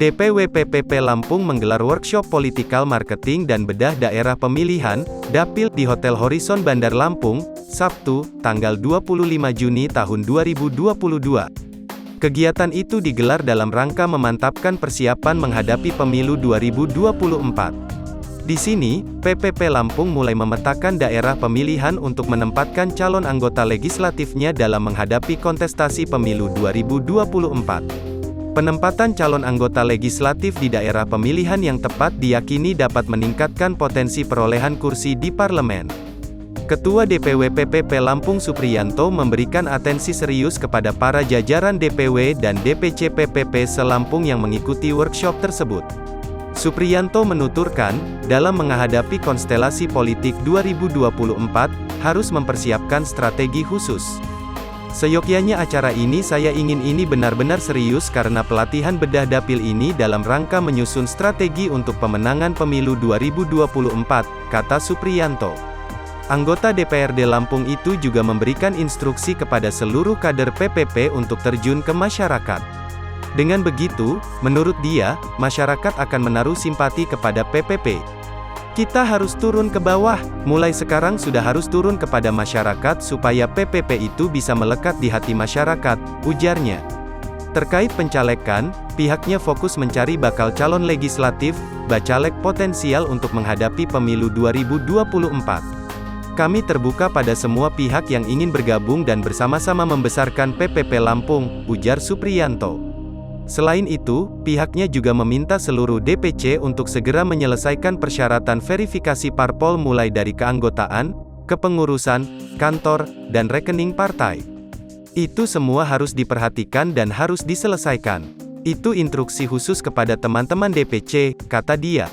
DPW PPP Lampung menggelar workshop Political Marketing dan Bedah Daerah Pemilihan, Dapil di Hotel Horizon Bandar Lampung, Sabtu, tanggal 25 Juni tahun 2022. Kegiatan itu digelar dalam rangka memantapkan persiapan menghadapi pemilu 2024. Di sini, PPP Lampung mulai memetakan daerah pemilihan untuk menempatkan calon anggota legislatifnya dalam menghadapi kontestasi pemilu 2024. Penempatan calon anggota legislatif di daerah pemilihan yang tepat diyakini dapat meningkatkan potensi perolehan kursi di parlemen. Ketua DPW PPP Lampung Supriyanto memberikan atensi serius kepada para jajaran DPW dan DPC PPP se-Lampung yang mengikuti workshop tersebut. Supriyanto menuturkan, dalam menghadapi konstelasi politik 2024, harus mempersiapkan strategi khusus. Seyogyanya acara ini saya ingin ini benar-benar serius karena pelatihan bedah dapil ini dalam rangka menyusun strategi untuk pemenangan pemilu 2024, kata Supriyanto. Anggota DPRD Lampung itu juga memberikan instruksi kepada seluruh kader PPP untuk terjun ke masyarakat. Dengan begitu, menurut dia, masyarakat akan menaruh simpati kepada PPP. Kita harus turun ke bawah, mulai sekarang sudah harus turun kepada masyarakat supaya PPP itu bisa melekat di hati masyarakat, ujarnya. Terkait pencalekan, pihaknya fokus mencari bakal calon legislatif, bacalek potensial untuk menghadapi pemilu 2024. Kami terbuka pada semua pihak yang ingin bergabung dan bersama-sama membesarkan PPP Lampung, ujar Supriyanto. Selain itu, pihaknya juga meminta seluruh DPC untuk segera menyelesaikan persyaratan verifikasi parpol mulai dari keanggotaan, kepengurusan, kantor, dan rekening partai. Itu semua harus diperhatikan dan harus diselesaikan. Itu instruksi khusus kepada teman-teman DPC, kata dia.